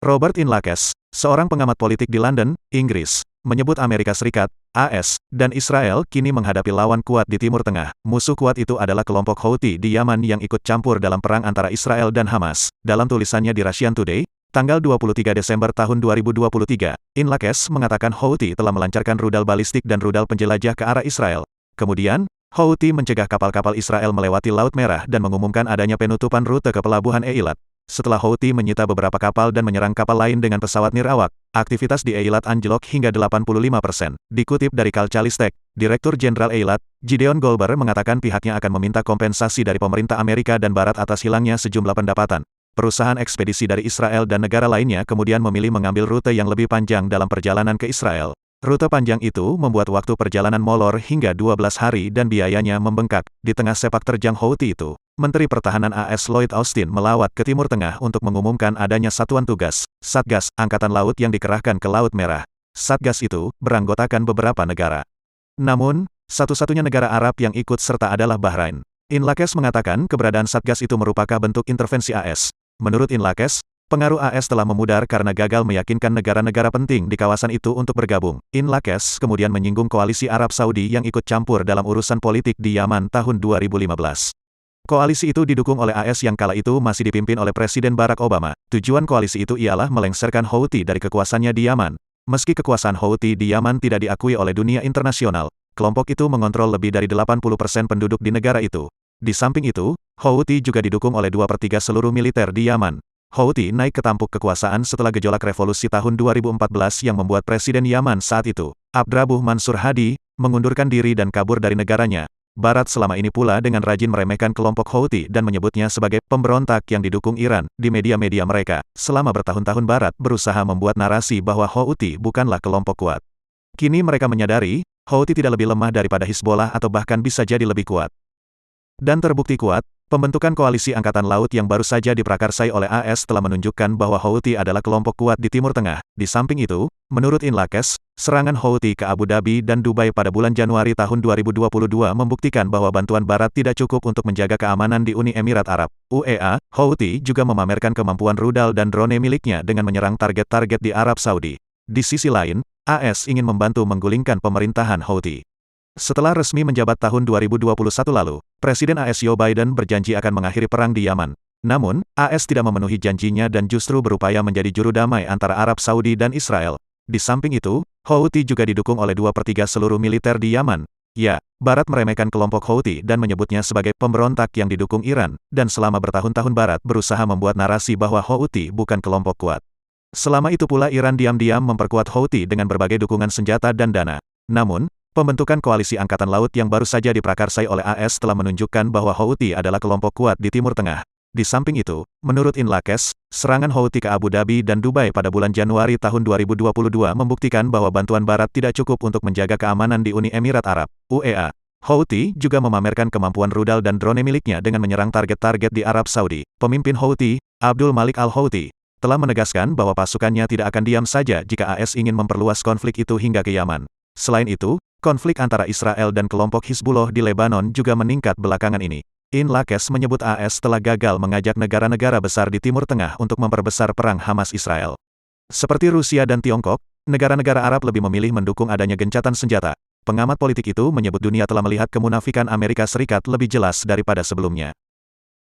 Robert Inlakes, seorang pengamat politik di London, Inggris, menyebut Amerika Serikat, AS, dan Israel kini menghadapi lawan kuat di Timur Tengah. Musuh kuat itu adalah kelompok Houthi di Yaman yang ikut campur dalam perang antara Israel dan Hamas. Dalam tulisannya di Russian Today, tanggal 23 Desember tahun 2023, Inlakes mengatakan Houthi telah melancarkan rudal balistik dan rudal penjelajah ke arah Israel. Kemudian, Houthi mencegah kapal-kapal Israel melewati Laut Merah dan mengumumkan adanya penutupan rute ke pelabuhan Eilat. Setelah Houthi menyita beberapa kapal dan menyerang kapal lain dengan pesawat nirawak, aktivitas di Eilat anjlok hingga 85%. Dikutip dari Kalcalistek, Direktur Jenderal Eilat, Gideon Goldberg mengatakan pihaknya akan meminta kompensasi dari pemerintah Amerika dan Barat atas hilangnya sejumlah pendapatan. Perusahaan ekspedisi dari Israel dan negara lainnya kemudian memilih mengambil rute yang lebih panjang dalam perjalanan ke Israel. Rute panjang itu membuat waktu perjalanan molor hingga 12 hari dan biayanya membengkak. Di tengah sepak terjang Houthi itu, Menteri Pertahanan AS Lloyd Austin melawat ke Timur Tengah untuk mengumumkan adanya satuan tugas, Satgas, Angkatan Laut yang dikerahkan ke Laut Merah. Satgas itu beranggotakan beberapa negara. Namun, satu-satunya negara Arab yang ikut serta adalah Bahrain. Inlakes mengatakan keberadaan Satgas itu merupakan bentuk intervensi AS. Menurut Inlakes, pengaruh AS telah memudar karena gagal meyakinkan negara-negara penting di kawasan itu untuk bergabung. Inlakes kemudian menyinggung koalisi Arab Saudi yang ikut campur dalam urusan politik di Yaman tahun 2015. Koalisi itu didukung oleh AS yang kala itu masih dipimpin oleh Presiden Barack Obama. Tujuan koalisi itu ialah melengsarkan Houthi dari kekuasaannya di Yaman. Meski kekuasaan Houthi di Yaman tidak diakui oleh dunia internasional, kelompok itu mengontrol lebih dari 80% penduduk di negara itu. Di samping itu, Houthi juga didukung oleh 2/3 seluruh militer di Yaman. Houthi naik ke tampuk kekuasaan setelah gejolak revolusi tahun 2014 yang membuat Presiden Yaman saat itu, Abdrabuh Mansur Hadi, mengundurkan diri dan kabur dari negaranya. Barat selama ini pula dengan rajin meremehkan kelompok Houthi dan menyebutnya sebagai pemberontak yang didukung Iran di media-media mereka. Selama bertahun-tahun Barat berusaha membuat narasi bahwa Houthi bukanlah kelompok kuat. Kini mereka menyadari, Houthi tidak lebih lemah daripada Hizbollah atau bahkan bisa jadi lebih kuat. Dan terbukti kuat, pembentukan koalisi Angkatan Laut yang baru saja diprakarsai oleh AS telah menunjukkan bahwa Houthi adalah kelompok kuat di Timur Tengah. Di samping itu, menurut Inlakes, serangan Houthi ke Abu Dhabi dan Dubai pada bulan Januari tahun 2022 membuktikan bahwa bantuan Barat tidak cukup untuk menjaga keamanan di Uni Emirat Arab, UEA. Houthi juga memamerkan kemampuan rudal dan drone miliknya dengan menyerang target-target di Arab Saudi. Di sisi lain, AS ingin membantu menggulingkan pemerintahan Houthi. Setelah resmi menjabat tahun 2021 lalu, Presiden AS Joe Biden berjanji akan mengakhiri perang di Yaman. Namun, AS tidak memenuhi janjinya dan justru berupaya menjadi juru damai antara Arab Saudi dan Israel. Di samping itu, Houthi juga didukung oleh 2/3 seluruh militer di Yaman. Ya, Barat meremehkan kelompok Houthi dan menyebutnya sebagai pemberontak yang didukung Iran, dan selama bertahun-tahun Barat berusaha membuat narasi bahwa Houthi bukan kelompok kuat. Selama itu pula Iran diam-diam memperkuat Houthi dengan berbagai dukungan senjata dan dana. Namun, pembentukan koalisi Angkatan Laut yang baru saja diprakarsai oleh AS telah menunjukkan bahwa Houthi adalah kelompok kuat di Timur Tengah. Di samping itu, menurut Inlakes, serangan Houthi ke Abu Dhabi dan Dubai pada bulan Januari tahun 2022 membuktikan bahwa bantuan Barat tidak cukup untuk menjaga keamanan di Uni Emirat Arab, UEA. Houthi juga memamerkan kemampuan rudal dan drone miliknya dengan menyerang target-target di Arab Saudi. Pemimpin Houthi, Abdul Malik al-Houthi, telah menegaskan bahwa pasukannya tidak akan diam saja jika AS ingin memperluas konflik itu hingga ke Yaman. Selain itu, konflik antara Israel dan kelompok Hizbullah di Lebanon juga meningkat belakangan ini. Inlakes menyebut AS telah gagal mengajak negara-negara besar di Timur Tengah untuk memperbesar perang Hamas-Israel. Seperti Rusia dan Tiongkok, negara-negara Arab lebih memilih mendukung adanya gencatan senjata. Pengamat politik itu menyebut dunia telah melihat kemunafikan Amerika Serikat lebih jelas daripada sebelumnya.